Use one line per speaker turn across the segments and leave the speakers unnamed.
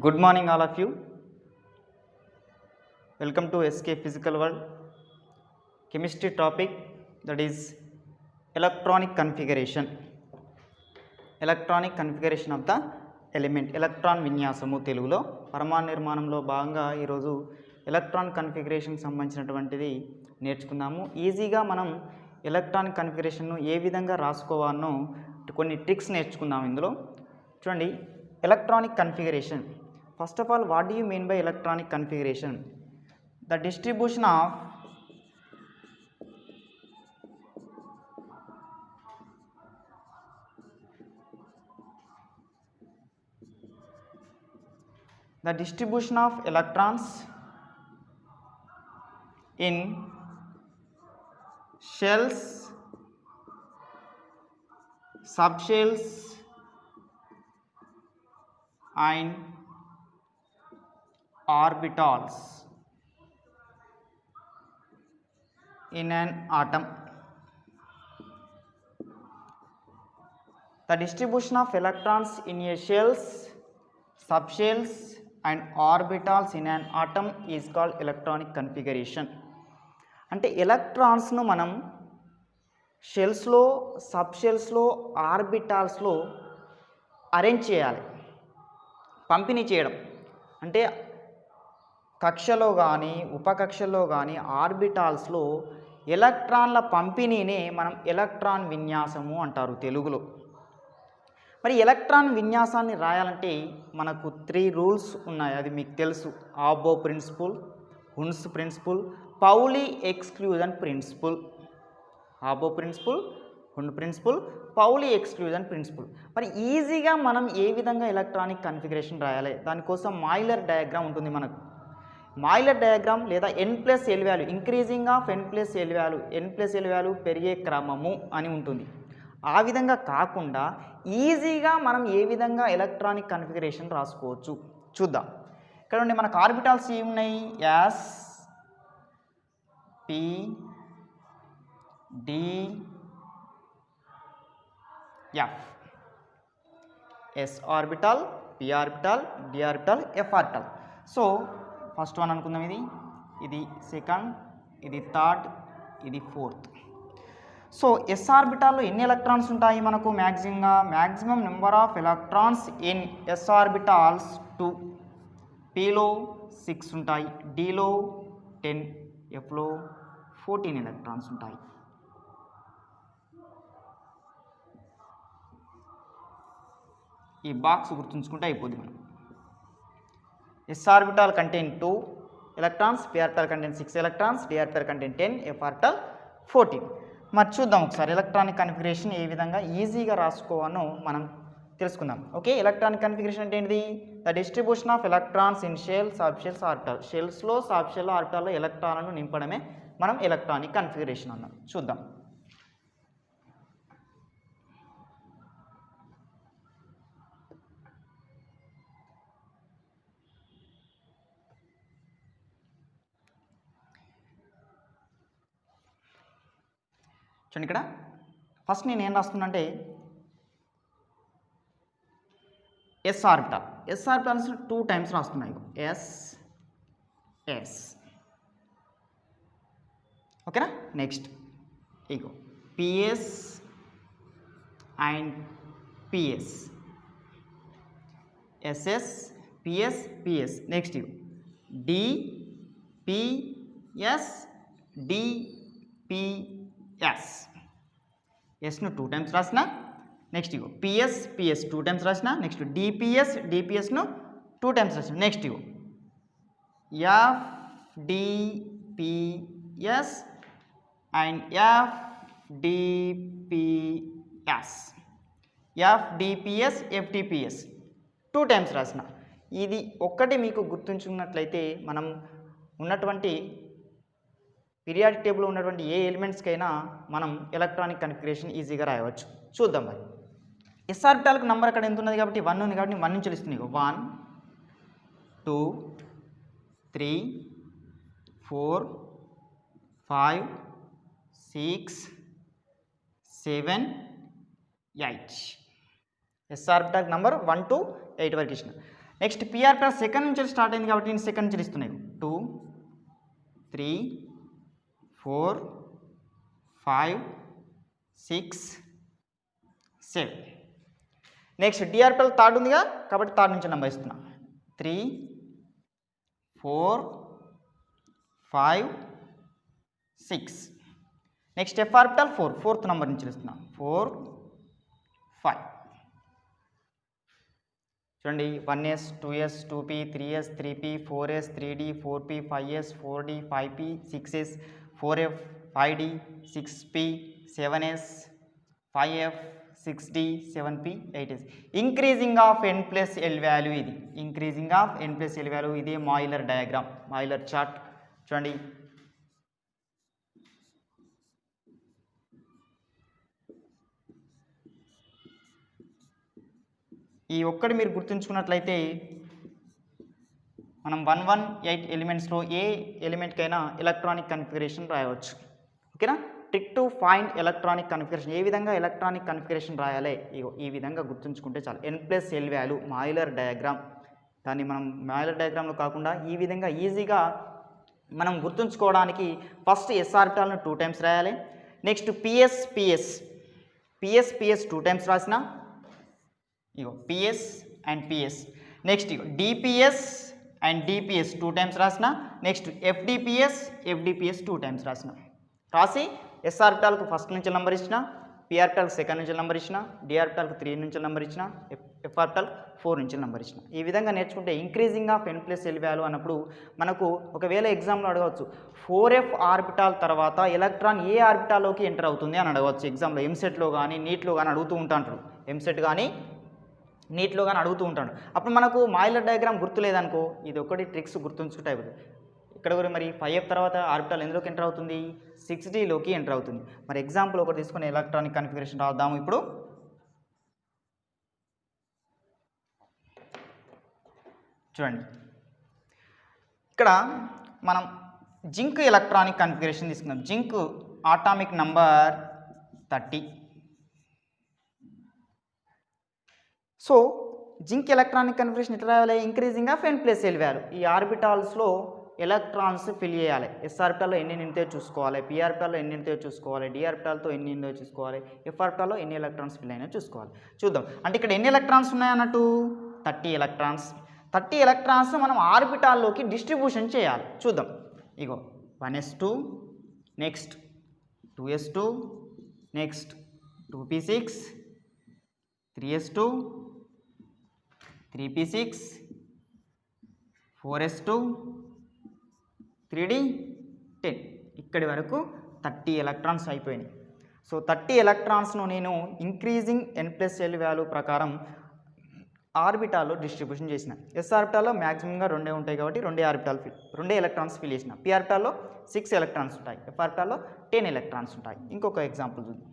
Good morning, all of you. Welcome to SK Physical World. Chemistry topic, that is electronic configuration. Electronic configuration of the element. Electron విన్యాసము తెలుగులో పరమాణు నిర్మాణంలో భాగంగా ఈరోజు electron configuration సంబంధించినటువంటిది నేర్చుకుందాము. ఈజీగా మనం ఎలక్ట్రానిక్ కన్ఫిగరేషన్ను ఏ విధంగా రాసుకోవాలనో కొన్ని ట్రిక్స్ నేర్చుకుందాం. ఇందులో చూడండి, electronic configuration. First of all, what do you mean by electronic configuration? The distribution of electrons in shells, subshells and orbitals in an atom. The distribution of electrons in a shells, subshells and orbitals in an atom is called electronic configuration. అంటే ఎలక్ట్రాన్స్ను మనం షెల్స్లో, సబ్షెల్స్లో, ఆర్బిటాల్స్లో arrange చేయాలి, పంపిణీ చేయడం. అంటే కక్షలో కానీ ఉపకక్షలో కానీ ఆర్బిటాల్స్లో ఎలక్ట్రాన్ల పంపిణీనే మనం ఎలక్ట్రాన్ విన్యాసము అంటారు తెలుగులో. మరి ఎలక్ట్రాన్ విన్యాసాన్ని రాయాలంటే మనకు 3 రూల్స్ ఉన్నాయి, అది మీకు తెలుసు. Aufbau principle, Hund's principle, Pauli exclusion principle. Aufbau principle, Hund principle, Pauli exclusion principle. మరి ఈజీగా మనం ఏ విధంగా ఎలక్ట్రానిక్ కన్ఫిగరేషన్ రాయాలి, దానికోసం మాయిలర్ డయాగ్రామ్ ఉంటుంది మనకు. మాయిలర్ డయాగ్రామ్ లేదా n+l value, increasing of n+l value, n+l value పెరిగే క్రమము అని ఉంటుంది. ఆ విధంగా కాకుండా ఈజీగా మనం ఏ విధంగా ఎలక్ట్రానిక్ కన్ఫిగరేషన్ రాసుకోవచ్చు చూద్దాం. ఇక్కడ ఉండి మనకు ఆర్బిటాల్స్ ఏమున్నాయి? S, p, d, f. S orbital, p orbital, d orbital, f orbital. So first one అనుకుందాం, ఇది సెకండ్, ఇది థర్డ్, ఇది ఫోర్త్. సో ఎస్ ఆర్బిటాల్లో ఎన్ని ఎలక్ట్రాన్స్ ఉంటాయి మనకు? Maximum number of electrons in s orbitals 2. పిలో 6 ఉంటాయి, డిలో 10, ఎఫ్లో 14 ఎలక్ట్రాన్స్ ఉంటాయి. ఈ బాక్స్ గుర్తుంచుకుంటే అయిపోద్ది మనం. S orbital contain 2 electrons, p orbital contain 6 electrons, d orbital contain 10, f orbital 14. మరి చూద్దాం ఒకసారి ఎలక్ట్రానిక్ కన్ఫిగరేషన్ ఏ విధంగా ఈజీగా రాసుకోవాలో మనం తెలుసుకుందాం. ఓకే, ఎలక్ట్రానిక్ కన్ఫిగరేషన్ అంటే ఏంటిది? The distribution of electrons in shell, subshells, orbital. షెల్స్లో, సబ్షెల్లో, ఆర్బిటాల్లో ఎలక్ట్రాన్లను నింపడమే మనం ఎలక్ట్రానిక్ కన్ఫిగరేషన్ అన్నాం. చూద్దాం. చూడండి, ఇక్కడ ఫస్ట్ నేను ఏం రాస్తున్నా అంటే s orbital. S orbitals 2 times రాస్తున్నాయి. S, s. ఓకేనా? నెక్స్ట్ ఇగో p s and p s. S s, p s, p s. Next ఇగో d, p s, d, p, s. ఎస్ను 2 టైమ్స్ రాసిన. నెక్స్ట్ ఇగో పిఎస్, పిఎస్ 2 టైమ్స్ రాసిన. నెక్స్ట్ డిపిఎస్, డిపిఎస్ను 2 టైమ్స్ రాసిన. నెక్స్ట్ ఇగో f, d p s and f, d p s. F, d p s, f d p s 2 times రాసిన. ఇది ఒక్కటి మీకు గుర్తుంచుకున్నట్లయితే మనం ఉన్నటువంటి పీరియాడిక్ టేబుల్లో ఉన్నటువంటి ఏ ఎలిమెంట్స్కైనా మనం ఎలక్ట్రానిక్ కన్ఫిగరేషన్ ఈజీగా రాయవచ్చు. చూద్దాం. మరి ఎస్ ఆర్బిటాల్కి నెంబర్ అక్కడ ఎంత ఉన్నది కాబట్టి 1 ఉంది కాబట్టి 1 నుంచి తెలుస్తుంది. 1, 2, 3, 4, 5, 6, 7, 8. ఎస్ ఆర్బిటాల్ నంబర్ 1 to 8 వరకు ఇచ్చిన. నెక్స్ట్ p ఆర్బిటాల్ సెకండ్ నుంచి స్టార్ట్ అయింది కాబట్టి నేను సెకండ్ నుంచి ఇస్తున్నాయి 2 3 4 5 6 7. నెక్స్ట్ d ఆర్బిటాల్ థర్డ్ ఉందిగా కాబట్టి థర్డ్ నుంచి నెంబర్ ఇస్తున్నా 3 4 5 6. Next f orbital 4 fourth number నుంచి ఇస్తున్నా 4 5. చూడండి 1s 2s 2p 3s 3p 4s 3d 4p 5s 4d 5p 6s 4f 5d 6p 7s 5f 6d 7p 8s. Increasing of n plus l value ఇది. Increasing of n plus l value ఇది Moeller diagram, Moeller chart. చూడండి ఈ ఒక్కటి మీరు గుర్తుంచుకున్నట్లయితే మనం 118 ఎలిమెంట్స్లో ఏ ఎలిమెంట్కైనా electronic configuration రాయవచ్చు. ఓకేనా? Trick to find electronic configuration. ఏ విధంగా ఎలక్ట్రానిక్ కన్ఫిగరేషన్ రాయాలి ఈ విధంగా గుర్తుంచుకుంటే చాలు. n plus l value Moeller diagram. దాన్ని మనం మాయిలర్ డయాగ్రామ్లో కాకుండా ఈ విధంగా ఈజీగా మనం గుర్తుంచుకోవడానికి ఫస్ట్ s ఆర్బిటాల్ను 2 టైమ్స్ రాయాలి. నెక్స్ట్ ps 2 టైమ్స్ రాసిన ఇగో ps and ps. Next ego dps and dps 2 times రాసిన. నెక్స్ట్ fdps 2 టైమ్స్ రాసిన. రాసి s ఆర్బిటాల్కు ఫస్ట్ నుంచి నెంబర్ ఇచ్చిన, p ఆర్బిటాల్కు సెకండ్ నుంచి నెంబర్ ఇచ్చిన, d ఆర్బిటాల్కు 3 నుంచి నెంబర్ ఇచ్చిన, f ఆర్బిటాల్ 4 నుంచి నెంబర్ ఇచ్చిన. ఈ విధంగా నేర్చుకుంటే increasing of n plus l value అన్నప్పుడు మనకు ఒకవేళ ఎగ్జామ్లో అడగవచ్చు 4f ఆర్బిటాల్ తర్వాత ఎలక్ట్రాన్ ఏ ఆర్బిటాల్లోకి ఎంటర్ అవుతుంది అని అడగవచ్చు. ఎగ్జామ్లో ఎంసెట్లో కానీ నీట్లో కానీ అడుగుతూ ఉంటాడు. ఎంసెట్ కానీ నీట్లో కానీ అడుగుతూ ఉంటాడు. అప్పుడు మనకు మాయిలర్ డయాగ్రామ్ గుర్తులేదనుకో ఇది ఒకటి ట్రిక్స్ గుర్తుంచుకుంటే అయిపోతుంది. ఇక్కడ కూడా మరి 5f తర్వాత ఆర్బిటాల్ ఎందులోకి ఎంటర్ అవుతుంది? 6dలోకి ఎంటర్ అవుతుంది. మరి ఎగ్జాంపుల్ ఒకటి తీసుకుని ఎలక్ట్రానిక్ కన్ఫిగరేషన్ రాద్దాము. ఇప్పుడు చూడండి ఇక్కడ మనం జింక్ ఎలక్ట్రానిక్ కన్ఫిగరేషన్ తీసుకుందాం. Zinc atomic number 30. So zinc electronic configuration ఎట్లా రాయాలి? Increasing of n plus l value. ఈ ఆర్బిటాల్స్లో ఎలక్ట్రాన్స్ ఫిల్ చేయాలి. s ఆర్బిటాల్లో ఎన్ని నిండితే చూసుకోవాలి, p ఆర్బిటాల్లో ఎన్ని నిండితే చూసుకోవాలి, d ఆర్బిటాల్తో ఎన్ని నిండితే చూసుకోవాలి, f ఆర్బిటాల్లో ఎన్ని ఎలక్ట్రాన్స్ ఫిల్ అయినా చూసుకోవాలి. చూద్దాం. అంటే ఇక్కడ ఎన్ని ఎలక్ట్రాన్స్ ఉన్నాయన్నట్టు 30 ఎలక్ట్రాన్స్. 30 ఎలక్ట్రాన్స్ మనం ఆర్బిటాల్లోకి డిస్ట్రిబ్యూషన్ చేయాలి. చూద్దాం. ఇగో 1s2, next 2s2, next 2p6, 3s2, 3p6, 4s2, 3d 10. ఇక్కడి వరకు 30 ఎలక్ట్రాన్స్ అయిపోయినాయి. సో 30 ఎలక్ట్రాన్స్ను నేను increasing n plus l value ప్రకారం ఆర్బిటాల్లో డిస్ట్రిబ్యూషన్ చేసిన. s ఆర్బిటాల్లో మ్యాక్సిమంగా 2 ఉంటాయి కాబట్టి 2 ఎలక్ట్రాన్స్ ఫిల్ చేసిన. p ఆర్బిటాల్లో 6 ఎలక్ట్రాన్స్ ఉంటాయి, f ఆర్బిటాల్లో 10 ఎలక్ట్రాన్స్ ఉంటాయి. ఇంకొక ఎగ్జాంపుల్ చూద్దాం.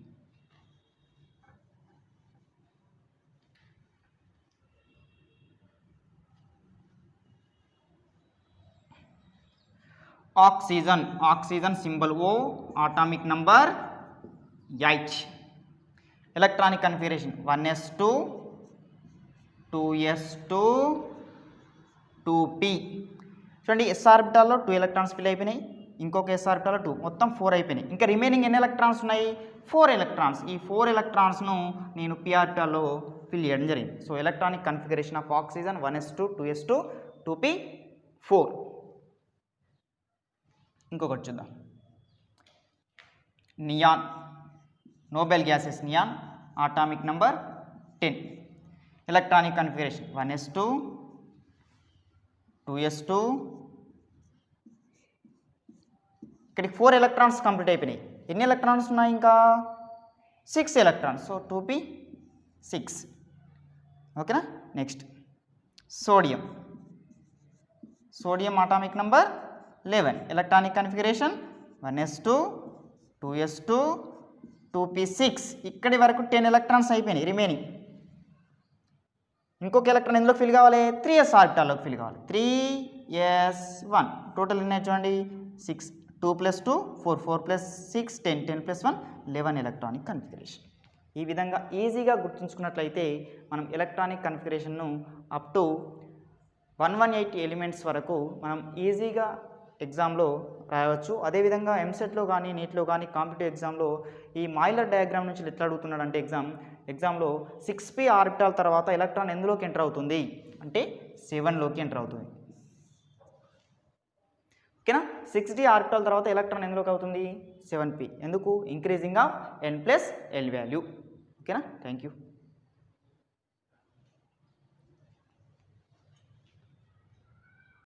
Oxygen symbol O, atomic number 8. Electronic configuration 1s2, 2s2, 2p. చూడండి s ఆర్బిటాల్లో 2 ఎలక్ట్రాన్స్ ఫిల్ అయిపోయినాయి, ఇంకొక s ఆర్బిటాల్లో 2, మొత్తం 4 అయిపోయినాయి. ఇంకా రిమైనింగ్ ఎన్ని ఎలక్ట్రాన్స్ ఉన్నాయి? 4 ఎలక్ట్రాన్స్. ఈ 4 ఎలక్ట్రాన్స్ను నేను p ఆర్బిటాల్లో ఫిల్ చేయడం జరిగింది. So electronic configuration of oxygen 1s2, 2s2, 2p, 4. ఇంకొకటి చూద్దాం. Neon, Nobel gases neon, atomic number 10. Electronic configuration 1s2, 2s2, ఇక్కడికి 4 ఎలక్ట్రాన్స్ కంప్లీట్ అయిపోయినాయి. ఎన్ని ఎలక్ట్రాన్స్ ఉన్నాయి? ఇంకా 6 ఎలక్ట్రాన్స్. So 2p6. ఓకేనా? Next sodium atomic number 11. Electronic configuration 1s2, 2s2, 2p6. ఇక్కడి వరకు 10 ఎలక్ట్రాన్స్ అయిపోయినాయి. రిమైనింగ్ ఇంకొక ఎలక్ట్రాన్ ఎందులోకి ఫిల్ కావాలి? 3s ఆర్బిటాల్లోకి ఫిల్ కావాలి. 3s1. టోటల్ ఉన్నాయి చూడండి 6. 2 + 2 4, 4 + 6 10, 10 + 1 11 ఎలక్ట్రానిక్ కన్ఫిగరేషన్. ఈ విధంగా ఈజీగా గుర్తుంచుకున్నట్లయితే మనం ఎలక్ట్రానిక్ కన్ఫిగరేషన్ను అప్ టు 118 ఎలిమెంట్స్ వరకు మనం ఈజీగా ఎగ్జామ్లో రాయవచ్చు. అదేవిధంగా ఎంసెట్లో కానీ నీట్లో కానీ కాంపిటేటివ్ ఎగ్జామ్లో ఈ మాయిలర్ డయాగ్రామ్ నుంచి ఎట్లా అడుగుతున్నాడు అంటే ఎగ్జామ్లో 6p ఆర్బిటాల్ తర్వాత ఎలక్ట్రాన్ ఎందులోకి ఎంటర్ అవుతుంది అంటే 7లోకి ఎంటర్ అవుతుంది. ఓకేనా, 6d ఆర్బిటాల్ తర్వాత ఎలక్ట్రాన్ ఎందులోకి అవుతుంది 7p. ఎందుకు? Increasing of n+l value. ఓకేనా, థ్యాంక్ యూ.